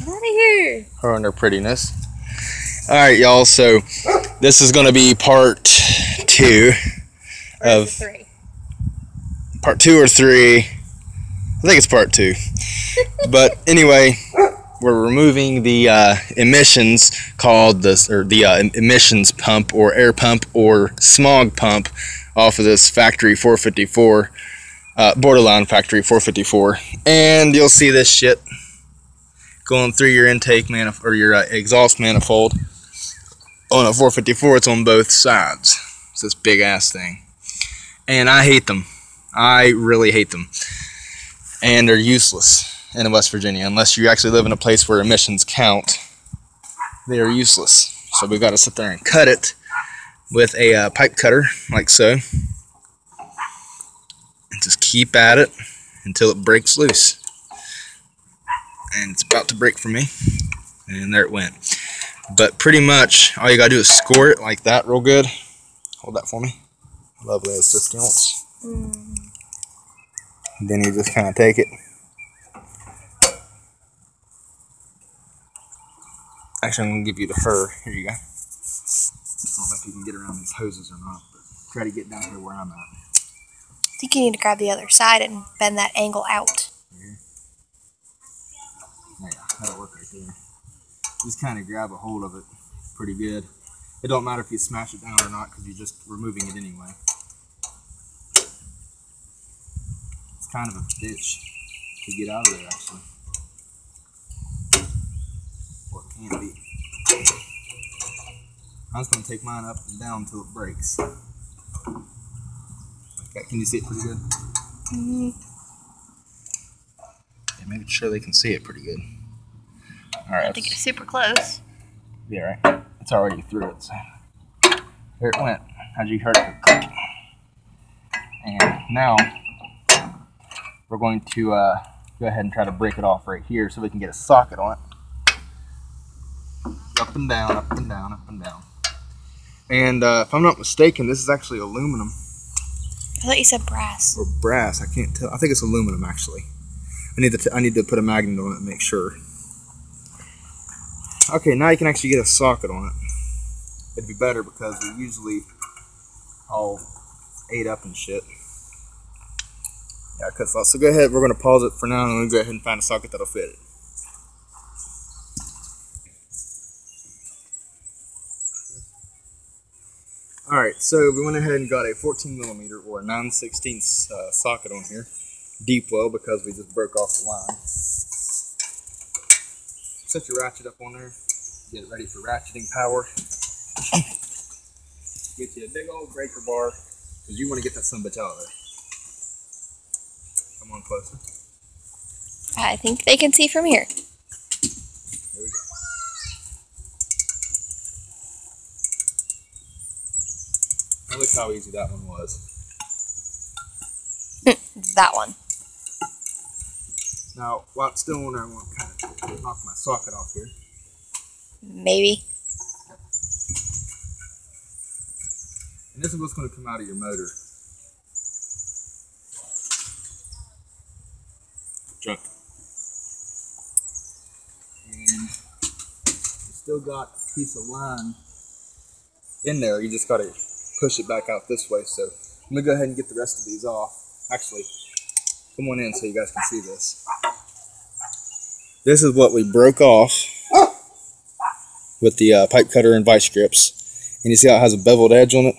Get out of here. Her and her prettiness. Alright, y'all, so this is going to be part 2 of... Three. Part 2 or 3. I think it's part 2. But anyway, we're removing the emissions called the emissions pump or air pump or smog pump off of this factory 454, borderline factory 454. And you'll see this shit going through your intake manifold or your exhaust manifold. On a 454, it's on both sides. It's this big ass thing. And I hate them. I really hate them. And they're useless in West Virginia. Unless you actually live in a place where emissions count, they are useless. So we've got to sit there and cut it with a pipe cutter, like so. And just keep at it until it breaks loose. And it's about to break for me. And there it went. But pretty much, all you gotta do is score it like that real good. Hold that for me. Lovely assistance. Then you just kind of take it. Actually, I'm gonna give you the fur. Here you go. I don't know if you can get around these hoses or not, but try to get down here where I'm at. I think you need to grab the other side and bend that angle out. Yeah, that'll work right there. Just kind of grab a hold of it pretty good. It don't matter if you smash it down or not because you're just removing it anyway. It's kind of a bitch to get out of there, actually. Or it can be. I'm just going to take mine up and down until it breaks. Okay, can you see it pretty good? Yeah, making sure they can see it pretty good. Alright. I think it's super close. Yeah, right. It's already through it. So. There it went. As you heard it click. And now we're going to go ahead and try to break it off right here so we can get a socket on it. Up and down, up and down, up and down. And if I'm not mistaken, this is actually aluminum. I thought you said brass. Or brass, I can't tell. I think it's aluminum actually. I need to put a magnet on it and make sure. Okay, now you can actually get a socket on it. It'd be better because they're usually all ate up and shit. Yeah, it cuts off. So go ahead, we're going to pause it for now and we'll go ahead and find a socket that'll fit it. Alright, so we went ahead and got a 14mm or a 9/16 socket on here. Deep well because we just broke off the line. Set your ratchet up on there. Get it ready for ratcheting power. Get you a big old breaker bar because you want to get that son of a bitch out of there. Come on closer. I think they can see from here. Here we go. Now look how easy that one was. That one. Now, while it's still on there, I want to kind of knock my socket off here. Maybe. And this is what's going to come out of your motor. Junk. And you still got a piece of line in there. You just got to push it back out this way. So I'm going to go ahead and get the rest of these off. Actually, come on in so you guys can see this. This is what we broke off with the pipe cutter and vice grips. And you see how it has a beveled edge on it?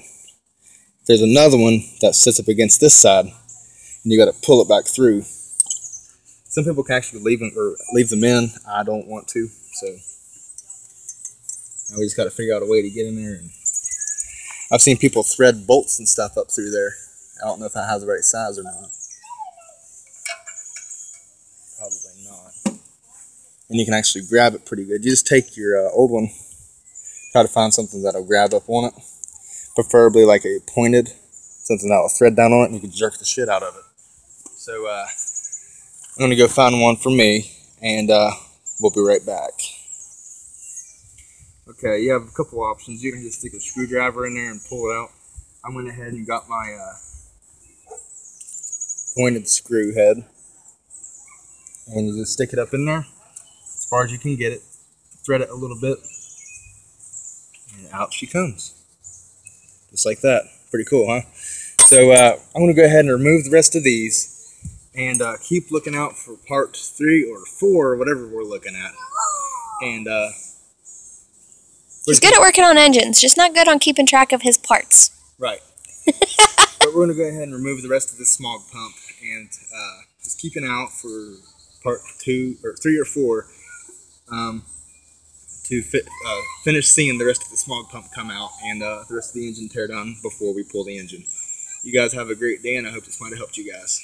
There's another one that sits up against this side, and you got to pull it back through. Some people can actually leave them in. I don't want to, so now we just got to figure out a way to get in there. And I've seen people thread bolts and stuff up through there. I don't know if that has the right size or not. Probably not. And you can actually grab it pretty good. You just take your old one, try to find something that'll grab up on it. Preferably like a pointed, something that'll thread down on it and you can jerk the shit out of it. So I'm going to go find one for me and we'll be right back. Okay, you have a couple options. You can just stick a screwdriver in there and pull it out. I went ahead and got my pointed screw head. And you just stick it up in there. as far as you can get it. Thread it a little bit, and out she comes. Just like that. Pretty cool, huh? So I'm going to go ahead and remove the rest of these, and keep looking out for part 3 or 4, or whatever we're looking at. And he's good at working on engines, just not good on keeping track of his parts. Right. But we're going to go ahead and remove the rest of this smog pump, and just keep an eye out for part 2 or 3 or 4 to finish seeing the rest of the smog pump come out and the rest of the engine tear down before we pull the engine. You guys have a great day, and I hope this might have helped you guys.